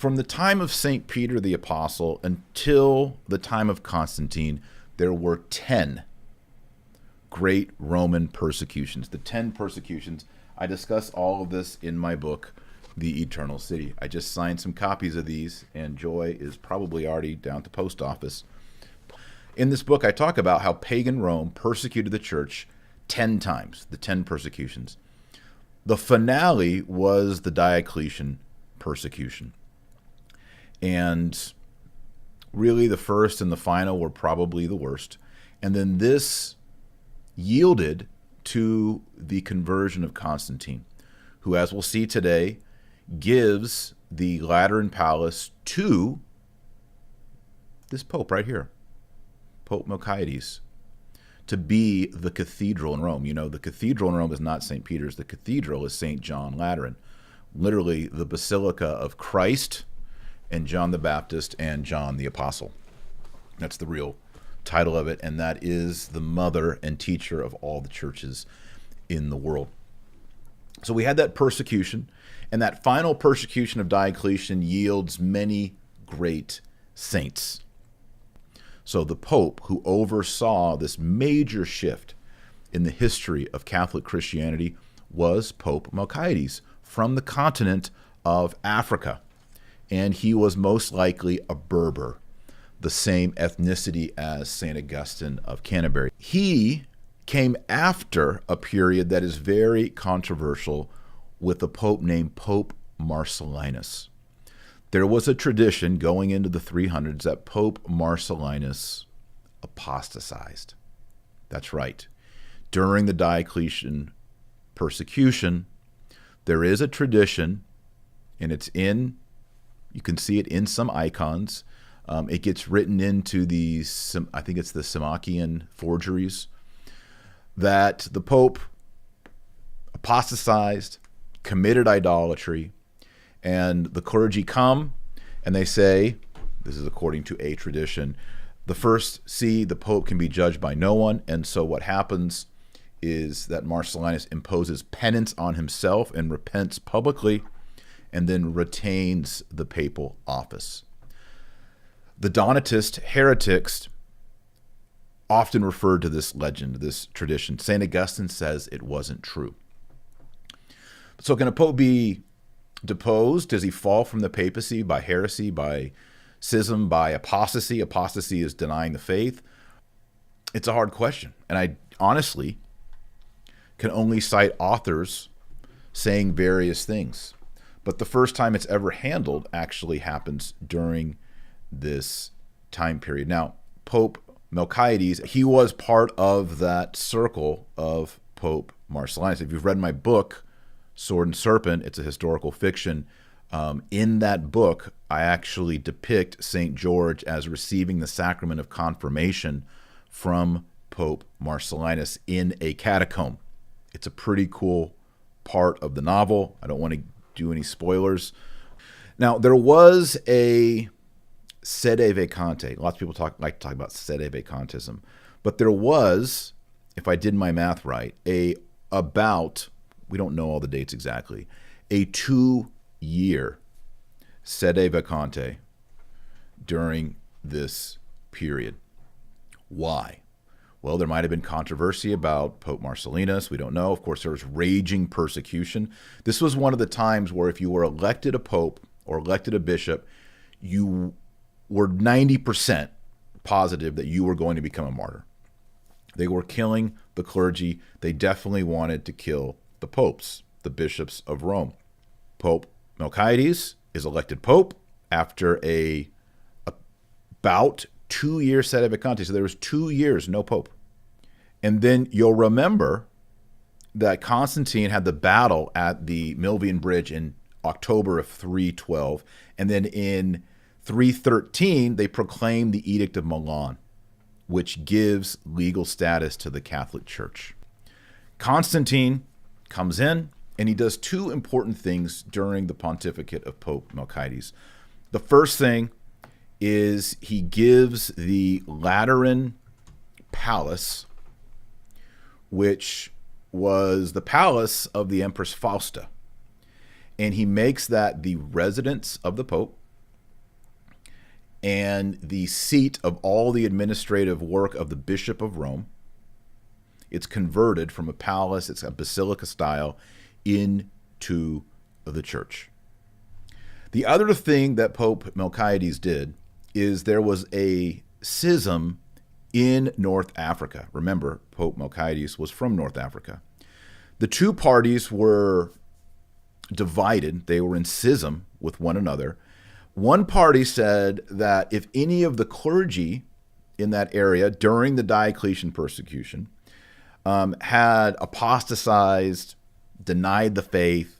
From the time of St. Peter the Apostle until the time of Constantine, there were 10 great Roman persecutions. The 10 persecutions. I discuss all of this in my book, The Eternal City. I just signed some copies of these, and Joy is probably already down at the post office. In this book, I talk about how pagan Rome persecuted the church 10 times, the 10 persecutions. The finale was the Diocletian persecution. And really the first and the final were probably the worst. And then this yielded to the conversion of Constantine, who, as we'll see today, gives the Lateran Palace to this pope right here, Pope Malcaitis, to be the cathedral in Rome. You know, the cathedral in Rome is not St. Peter's. The cathedral is St. John Lateran, literally the Basilica of Christ and John the Baptist and John the Apostle. That's the real title of it, and that is the mother and teacher of all the churches in the world. So we had that persecution, and that final persecution of Diocletian yields many great saints. So the Pope, who oversaw this major shift in the history of Catholic Christianity, was Pope Melchiades from the continent of Africa. And he was most likely a Berber, the same ethnicity as St. Augustine of Canterbury. He came after a period that is very controversial with a pope named Pope Marcelinus. There was a tradition going into the 300s that Pope Marcelinus apostatized. That's right. During the Diocletian persecution, there is a tradition, and you can see it in some icons. It gets written into I think it's the Samakian forgeries, that the Pope apostatized, committed idolatry, and the clergy come and they say, this is according to a tradition, the Pope can be judged by no one. And so what happens is that Marcellinus imposes penance on himself and repents publicly, and then retains the papal office. The Donatist heretics often referred to this legend, this tradition. St. Augustine says it wasn't true. So can a pope be deposed? Does he fall from the papacy by heresy, by schism, by apostasy? Apostasy is denying the faith. It's a hard question. And I honestly can only cite authors saying various things. But the first time it's ever handled actually happens during this time period. Now, Pope Melchiades, he was part of that circle of Pope Marcellinus. If you've read my book, Sword and Serpent, it's a historical fiction. In that book, I actually depict St. George as receiving the sacrament of confirmation from Pope Marcellinus in a catacomb. It's a pretty cool part of the novel. I don't want to do any spoilers. Now, there was a sede vacante. Lots of people like to talk about sede vacantism. But there was, if I did my math right, we don't know all the dates exactly, a 2-year sede vacante during this period. Why? Well, there might have been controversy about Pope Marcellinus. We don't know. Of course, there was raging persecution. This was one of the times where if you were elected a pope or elected a bishop, you were 90% positive that you were going to become a martyr. They were killing the clergy. They definitely wanted to kill the popes, the bishops of Rome. Pope Melchiades is elected pope after about 2-year sede vacante. So there was 2 years, no pope. And then you'll remember that Constantine had the battle at the Milvian Bridge in October of 312. And then in 313, they proclaimed the Edict of Milan, which gives legal status to the Catholic Church. Constantine comes in, and he does 2 important things during the pontificate of Pope Melchiades. The first thing is he gives the Lateran Palace, which was the palace of the Empress Fausta, and he makes that the residence of the Pope, and the seat of all the administrative work of the Bishop of Rome. It's converted from a palace, it's a basilica style, into the church. The other thing that Pope Melchiades did is there was a schism in North Africa. Remember, Pope Malcaitis was from North Africa. The two parties were divided. They were in schism with one another. One party said that if any of the clergy in that area during the Diocletian persecution had apostatized, denied the faith,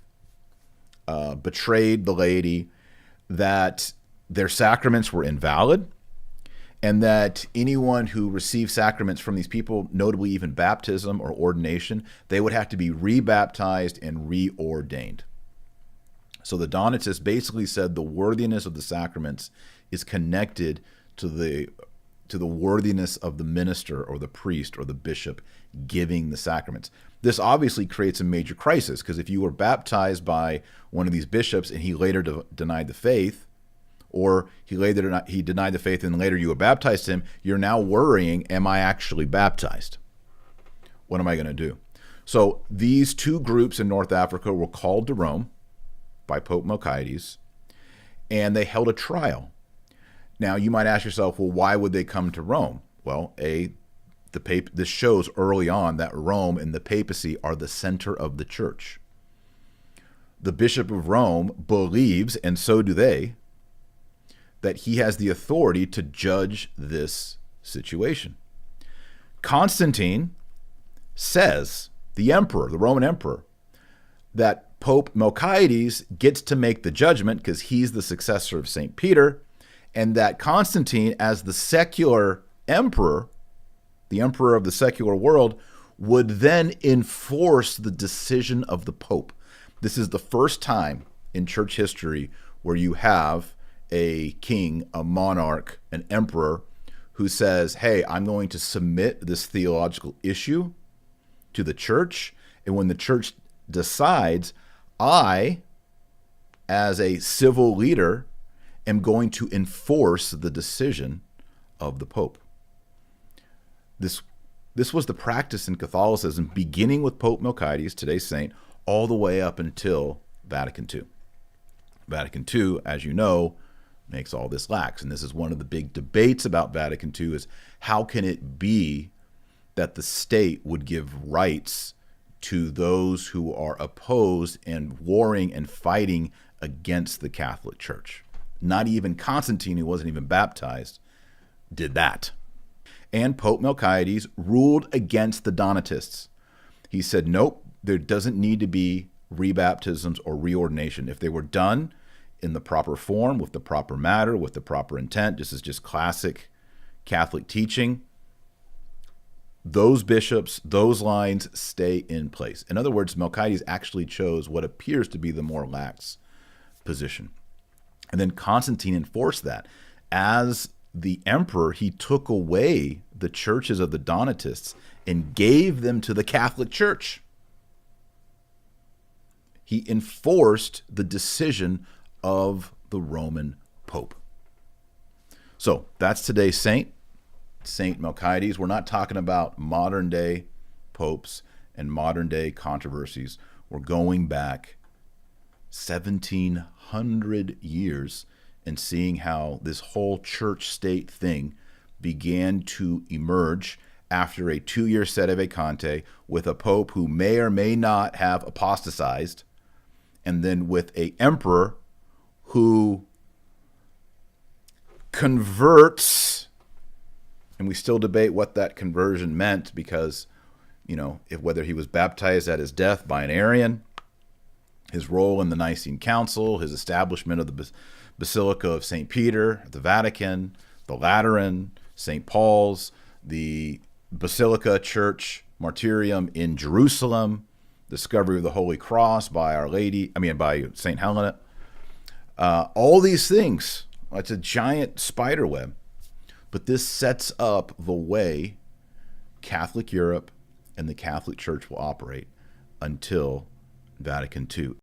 betrayed the laity, that their sacraments were invalid, and that anyone who received sacraments from these people, notably even baptism or ordination, they would have to be rebaptized and reordained. So the Donatists basically said the worthiness of the sacraments is connected to the worthiness of the minister or the priest or the bishop giving the sacraments. This obviously creates a major crisis, because if you were baptized by one of these bishops and he later denied the faith, or he denied the faith and later you were baptized him, you're now worrying, am I actually baptized? What am I going to do? So these two groups in North Africa were called to Rome by Pope Melchiades, and they held a trial. Now, you might ask yourself, well, why would they come to Rome? Well, this shows early on that Rome and the papacy are the center of the church. The Bishop of Rome believes, and so do they, that he has the authority to judge this situation. Constantine says, the emperor, the Roman emperor, that Pope Melchiades gets to make the judgment because he's the successor of St. Peter, and that Constantine, as the secular emperor, the emperor of the secular world, would then enforce the decision of the Pope. This is the first time in church history where you have a king, a monarch, an emperor who says, hey, I'm going to submit this theological issue to the church, and when the church decides, I, as a civil leader, am going to enforce the decision of the Pope. This was the practice in Catholicism, beginning with Pope Melchiades, today's saint, all the way up until Vatican II. Vatican II, as you know, makes all this lax. And this is one of the big debates about Vatican II, is how can it be that the state would give rights to those who are opposed and warring and fighting against the Catholic Church? Not even Constantine, who wasn't even baptized, did that. And Pope Melchiades ruled against the Donatists. He said, nope, there doesn't need to be rebaptisms or reordination. If they were done in the proper form, with the proper matter, with the proper intent, this is just classic Catholic teaching, those bishops, those lines stay in place. In other words, Melchiades actually chose what appears to be the more lax position. And then Constantine enforced that. As the emperor, he took away the churches of the Donatists and gave them to the Catholic Church. He enforced the decision of the Roman Pope. So that's today's saint, Saint Malcaitis. We're not talking about modern day popes and modern day controversies. We're going back 1700 years and seeing how this whole church-state thing began to emerge after a 2-year sede vacante with a pope who may or may not have apostatized, and then with an emperor who converts, and we still debate what that conversion meant, because, whether he was baptized at his death by an Arian, his role in the Nicene Council, his establishment of the Basilica of St. Peter, the Vatican, the Lateran, St. Paul's, the Basilica Church Martyrium in Jerusalem, discovery of the Holy Cross by by St. Helena. All these things, it's a giant spider web. But this sets up the way Catholic Europe and the Catholic Church will operate until Vatican II.